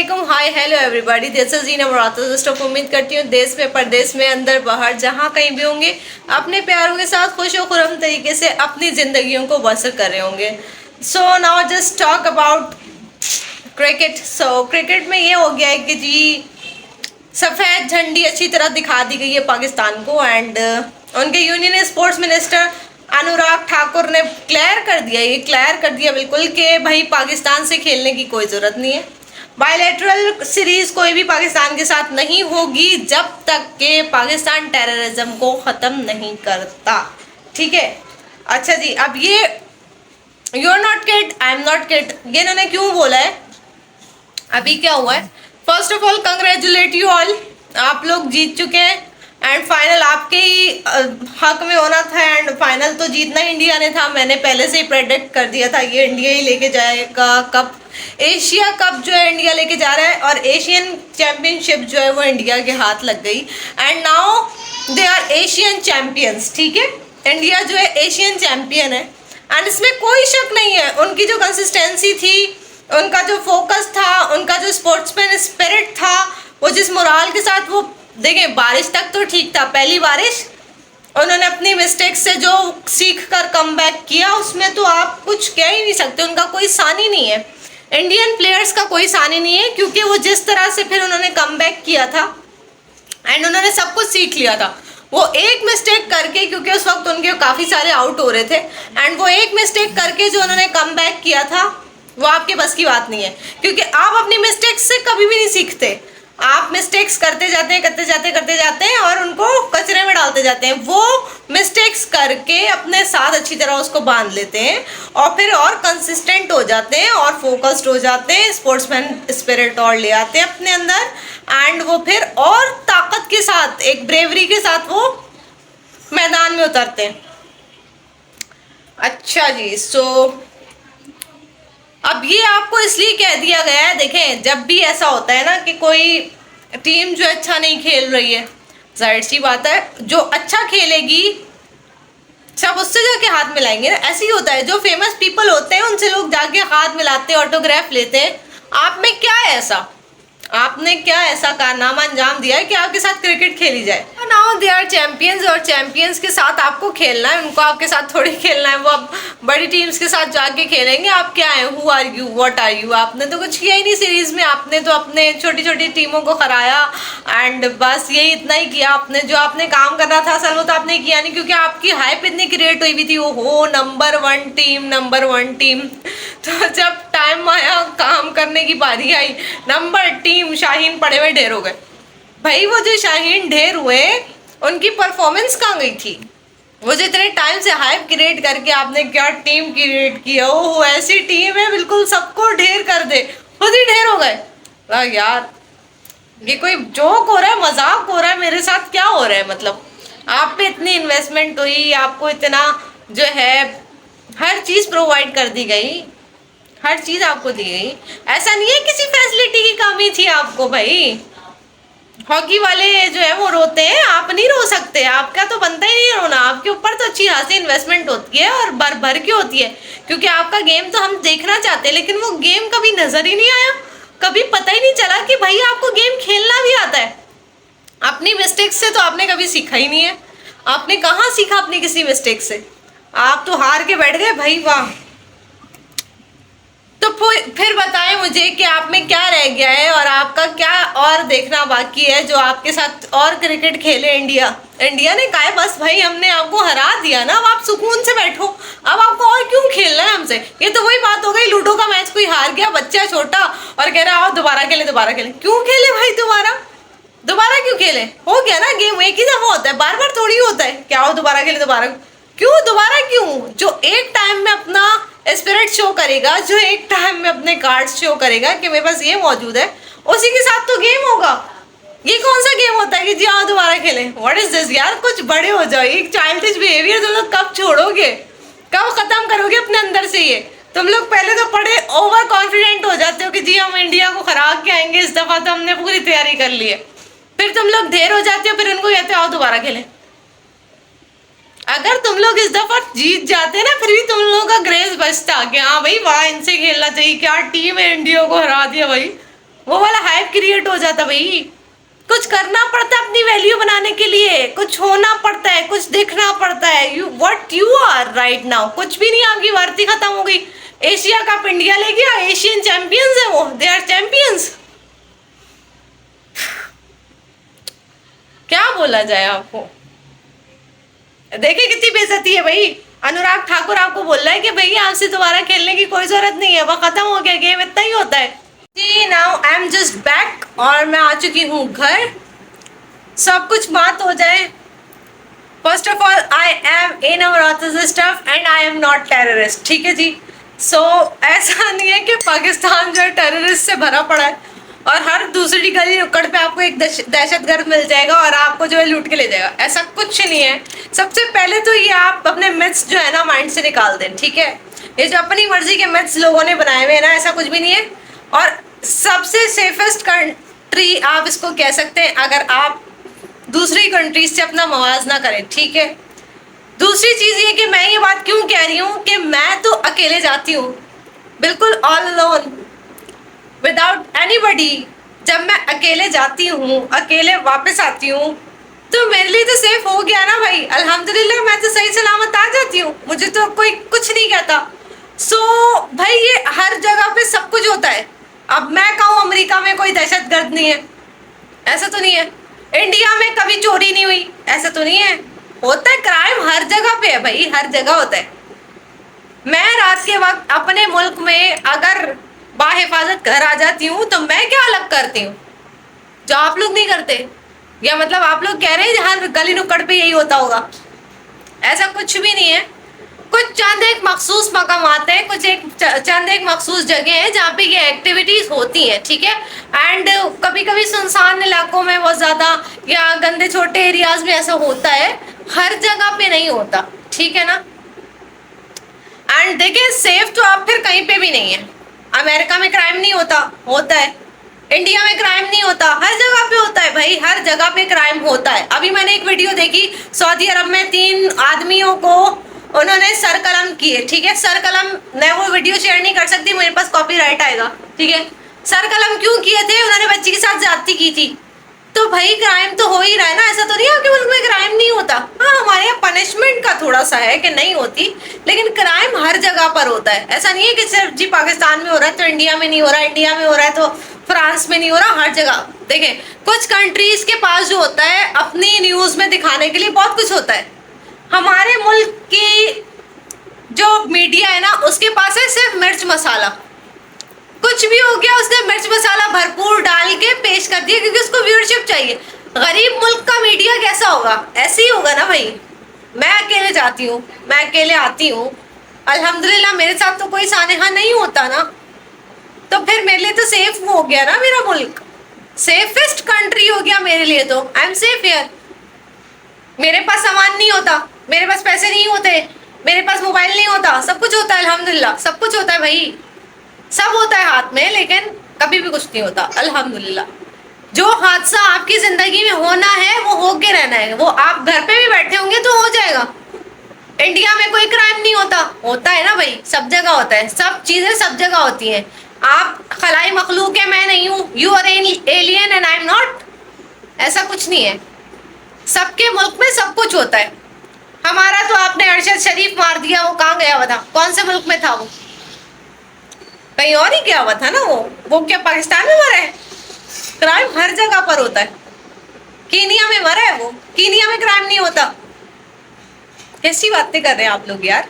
वालेकुम, hi hello everybody, this is Jeena Murad. दोस्तों, उम्मीद करती हूँ देश में, परदेश में, अंदर बाहर, जहाँ कहीं भी होंगे, अपने प्यारों के साथ खुश और खुरम तरीके से अपनी जिंदगियों को बसर कर रहे होंगे। So now just talk about cricket. So cricket में ये हो गया है कि जी सफ़ेद झंडी अच्छी तरह दिखा दी गई है पाकिस्तान को, एंड उनके union sports minister Anurag Thakur ने क्लियर कर दिया बिल्कुल कि भाई पाकिस्तान से खेलने की कोई ज़रूरत नहीं है। बायलैटरल सीरीज कोई भी पाकिस्तान के साथ नहीं होगी जब तक कि पाकिस्तान टेररिज्म को ख़त्म नहीं करता। ठीक है, अच्छा जी, अब ये you are not kid, I am not kid, ये इन्होंने क्यों बोला है? अभी क्या हुआ है? First of all congratulate you all, आप लोग जीत चुके हैं एंड फाइनल आपके ही हक में होना था, एंड फाइनल तो जीतना इंडिया ने था। मैंने पहले से ही प्रेडिक्ट कर दिया था ये इंडिया ही लेके जाएगा कप। एशिया कप जो है इंडिया लेके जा रहा है और एशियन चैम्पियनशिप जो है वो इंडिया के हाथ लग गई, and now they are Asian champions. ठीक है, इंडिया जो है एशियन चैम्पियन है एंड इसमें कोई शक नहीं है। उनकी जो कंसिस्टेंसी थी, उनका जो फोकस था, उनका जो स्पोर्ट्समैन स्पिरिट था, वो जिस मोराल के साथ वो देखें, बारिश तक तो ठीक था, पहली बारिश उन्होंने अपनी मिस्टेक से जो सीख कर कम बैक किया उसमें तो आप कुछ कह ही नहीं सकते। उनका कोई सानी नहीं है, इंडियन प्लेयर्स का कोई सानी नहीं है, क्योंकि वो जिस तरह से फिर उन्होंने कम बैक किया था एंड उन्होंने सब कुछ सीख लिया था। वो एक मिस्टेक करके, क्योंकि उस वक्त उनके काफ़ी सारे आउट हो रहे थे, एंड वो एक मिस्टेक करके जो उन्होंने कम बैक किया था वो आपके बस की बात नहीं है, क्योंकि आप अपनी मिस्टेक्स से कभी भी नहीं सीखते। आप मिस्टेक्स करते जाते हैं और उनको कचरे में डालते जाते हैं। वो मिस्टेक्स करके अपने साथ अच्छी तरह उसको बांध लेते हैं और फिर और कंसिस्टेंट हो जाते हैं और फोकस्ड हो जाते हैं, स्पोर्ट्समैन स्पिरिट और ले आते हैं अपने अंदर, एंड वो फिर और ताकत के साथ, एक ब्रेवरी के साथ वो मैदान में उतरते हैं। अच्छा जी, सो अब ये आपको इसलिए कह दिया गया है, देखें जब भी ऐसा होता है ना कि कोई टीम जो अच्छा नहीं खेल रही है, जाहिर सी बात है जो अच्छा खेलेगी सब उससे जाके हाथ मिलाएंगे ना। ऐसे ही होता है, जो फेमस पीपल होते हैं उनसे लोग जाके हाथ मिलाते हैं, ऑटोग्राफ लेते हैं। आप में क्या है ऐसा? आपने क्या ऐसा कारनामा अंजाम दिया है कि आपके साथ क्रिकेट खेली जाए? नाउ दे आर चैंपियंस और चैंपियंस के साथ आपको खेलना है, उनको आपके साथ थोड़ी खेलना है। वो अब बड़ी टीम्स के साथ जाके खेलेंगे। आप क्या है, who are you, what are you? आपने तो कुछ किया ही नहीं सीरीज में, आपने तो अपने छोटी छोटी टीमों को हराया एंड बस यही इतना ही किया आपने। जो आपने काम करना था असल वो तो आपने किया नहीं, क्योंकि आपकी हाइप इतनी क्रिएट हुई हुई थी, वो हो नंबर वन टीम। तो जब टाइम आया, काम करने की बारी आई, नंबर टीम शाहीन पड़े हुए ढेर हो गए। भाई वो जो शाहीन ढेर हुए उनकी परफॉर्मेंस कहाँ गई थी? वो जो इतने टाइम से हाइप क्रिएट करके आपने क्या टीम क्रिएट किया, वो ऐसी टीम है बिल्कुल सबको ढेर कर दे, खुद ही ढेर हो गए। यार ये कोई जोक हो रहा है, मजाक हो रहा है, मेरे साथ क्या हो रहा है? मतलब आप पे इतनी इन्वेस्टमेंट हुई, आपको इतना जो है हर चीज़ प्रोवाइड कर दी गई, हर चीज़ आपको दी गई। ऐसा नहीं है किसी फैसिलिटी की कमी थी आपको। भाई हॉकी वाले जो है वो रोते हैं, आप नहीं रो सकते, आपका तो बनता ही नहीं रोना। आपके ऊपर तो अच्छी खासी इन्वेस्टमेंट होती है और भर भर की होती है, क्योंकि आपका गेम तो हम देखना चाहते हैं, लेकिन वो गेम कभी नज़र ही नहीं आया, कभी पता ही नहीं चला कि भाई आपको गेम खेलना भी आता है। अपनी मिस्टेक्स से तो आपने कभी सीखा ही नहीं है। आपने कहाँ सीखा अपनी किसी मिस्टेक से? आप तो हार के बैठ गए। भाई वाह, तो फिर बताएं मुझे कि आप में क्या रह गया है और आपका क्या और देखना बाकी है जो आपके साथ और क्रिकेट खेले इंडिया। इंडिया ने कहा है बस भाई हमने आपको हरा दिया ना, अब आप सुकून से बैठो, अब आपको और क्यों खेलना है हमसे? ये तो वही बात हो गई, लूडो का मैच कोई हार गया, बच्चा छोटा, और कह रहा आओ दोबारा खेले। क्यों खेले भाई? दोबारा क्यों खेले? हो गया ना गेम, एक ही दफा होता है, बार बार थोड़ी होता है क्या आओ दोबारा खेले। दोबारा क्यों? जो एक टाइम में अपना स्पिरिट शो करेगा, जो एक टाइम में अपने कार्ड्स शो करेगा कि मेरे पास ये मौजूद है, उसी के साथ तो गेम होगा। ये कौन सा गेम होता है कि जी आओ दोबारा खेलें? व्हाट इज दिस यार? कुछ बड़े हो जाओ। एक चाइल्डिश बिहेवियर तुम लोग कब छोड़ोगे, कब खत्म करोगे अपने अंदर से ये? तुम लोग पहले तो बड़े ओवर कॉन्फिडेंट हो जाते हो कि जी हम इंडिया को हरा के आएंगे, इस दफा तो हमने पूरी तैयारी कर ली है। फिर तुम लोग ढेर हो जाते हो, फिर उनको कहते हो आओ दोबारा खेलें। अगर तुम लोग इस दफा जीत जाते ना, फिर भी तुम लोगों का ग्रेस बचता कि हाँ भाई वाह इनसे खेलना चाहिए, क्या टीम है, इंडिया को हरा दिया भाई, वो वाला हाइप क्रिएट हो जाता भाई। कुछ करना पड़ता है अपनी वैल्यू बनाने के लिए, कुछ होना पड़ता है, कुछ देखना पड़ता है। You what you are right now कुछ भी नहीं, आपकी भर्ती खत्म हो गई। एशिया कप इंडिया ले गया, एशियन चैंपियंस है वो, दे आर चैंपियंस। क्या बोला जाए आपको। देखिए कितनी बेइज्जती है भाई। अनुराग ठाकुर आपको बोल रहा है कि भैया आपसे दोबारा खेलने की कोई जरूरत नहीं है, वो खत्म हो गया गेम, इतना ही होता है जी। Now I am just back, और मैं आ चुकी हूँ घर। सब कुछ बात हो जाए। First of all I am in our stuff and I am not terrorist, ठीक है जी। सो ऐसा नहीं है कि पाकिस्तान जो है टेररिस्ट से भरा पड़ा है और हर दूसरी गली नुक्कड़ पे आपको एक दहशतगर्द मिल जाएगा और आपको जो है लूट के ले जाएगा, ऐसा कुछ नहीं है। सबसे पहले तो ये आप अपने मिथ्स जो है ना माइंड से निकाल दें, ठीक है। ये जो अपनी मर्जी के मिथ्स लोगों ने बनाए हुए हैं ना, ऐसा कुछ भी नहीं है। और सबसे सेफेस्ट कंट्री आप इसको कह सकते हैं अगर आप दूसरी कंट्रीज से अपना मुवाजना करें, ठीक है। दूसरी चीज ये कि मैं ये बात क्यों कह रही हूँ कि मैं तो अकेले जाती हूँ, बिल्कुल ऑल अलोन, विदाउट एनीबडी। जब मैं अकेले जाती हूँ, अकेले वापस आती हूँ, तो मेरे लिए तो सेफ हो गया ना भाई। अल्हम्दुलिल्लाह मैं तो सही सलामत आ जाती हूँ, मुझे तो कोई कुछ नहीं कहता। सो भाई ये हर जगह पे सब कुछ होता है। अब मैं कहूँ अमेरिका में कोई दहशतगर्द नहीं है, ऐसा तो नहीं है। इंडिया में कभी चोरी नहीं हुई, ऐसा तो नहीं है। होता है, क्राइम हर जगह पे है भाई, हर जगह होता है। मैं रात के वक्त अपने मुल्क में अगर बाहिफाजत घर आ जाती हूँ तो मैं क्या अलग करती हूँ जो आप लोग नहीं करते? या मतलब आप लोग कह रहे हैं हर गली नुक्कड़ पे यही होता होगा? ऐसा कुछ भी नहीं है। कुछ चंद एक मखसूस मकाम आते हैं, कुछ एक चंद एक मखसूस जगह है जहाँ पे ये एक्टिविटीज होती हैं, ठीक है। एंड कभी कभी सुनसान इलाकों में बहुत ज़्यादा या गंदे छोटे एरियाज में ऐसा होता है, हर जगह पे नहीं होता, ठीक है ना। एंड देखिए सेफ तो आप फिर कहीं पे भी नहीं है। अमेरिका में क्राइम नहीं होता, होता है। इंडिया में क्राइम नहीं होता, हर जगह पे होता है भाई, हर जगह पे क्राइम होता है। अभी मैंने एक वीडियो देखी, सऊदी अरब में 3 आदमियों को उन्होंने सर कलम किए, ठीक है। सर कलम, मैं वो वीडियो शेयर नहीं कर सकती, मेरे पास कॉपीराइट आएगा, ठीक है। सर कलम क्यों किए थे? उन्होंने बच्ची के साथ ज्यादती की थी। तो भाई क्राइम तो हो ही रहा है ना, ऐसा तो नहीं है आपके मुल्क में क्राइम नहीं होता। हाँ हमारे यहाँ पनिशमेंट का थोड़ा सा है कि नहीं होती, लेकिन क्राइम हर जगह पर होता है। ऐसा नहीं है कि सिर्फ जी पाकिस्तान में हो रहा है तो इंडिया में नहीं हो रहा, इंडिया में हो रहा है तो फ्रांस में नहीं हो रहा, हर जगह। देखें कुछ कंट्रीज के पास जो होता है अपनी न्यूज में दिखाने के लिए बहुत कुछ होता है। हमारे मुल्क की जो मीडिया है ना उसके पास है सिर्फ मिर्च मसाला। कुछ भी हो गया उसने मिर्च मसाला भरपूर डाल के पेश कर दिया क्योंकि उसको व्यूअरशिप चाहिए। गरीब मुल्क का मीडिया कैसा होगा? ऐसे ही होगा ना भाई। मैं अकेले जाती हूँ, मैं अकेले आती हूँ, अल्हम्दुलिल्लाह मेरे साथ तो कोई सानेहा नहीं होता ना, तो फिर मेरे लिए तो सेफ हो गया ना मेरा मुल्क, सेफेस्ट कंट्री हो गया मेरे लिए। तो आई एम सेफ हियर। मेरे पास सामान नहीं होता, मेरे पास पैसे नहीं होते, मेरे पास मोबाइल नहीं होता, सब कुछ होता है अल्हम्दुलिल्लाह, सब कुछ होता है भाई, सब होता है हाथ में, लेकिन कभी भी कुछ नहीं होता अल्हम्दुलिल्लाह। जो हादसा आपकी जिंदगी में होना है वो होके रहना है, वो आप घर पे भी बैठे होंगे तो हो जाएगा। इंडिया में कोई क्राइम नहीं होता, होता है ना भाई, सब जगह होता है, सब चीजें सब जगह होती हैं। आप खलाई मखलूक है, मैं नहीं हूँ, you are alien and I am not, ऐसा कुछ नहीं है। सबके मुल्क में सब कुछ होता है। हमारा तो आपने अरशद शरीफ मार दिया, वो कहाँ गया हुआ था? कौन से मुल्क में था वो? कहीं और ही गया हुआ था ना वो क्या पाकिस्तान में मरा है? क्राइम हर जगह पर होता है। कीनिया में मरा है वो, कीनिया में क्राइम नहीं होता। कैसी बातें कर रहे हैं आप लोग यार।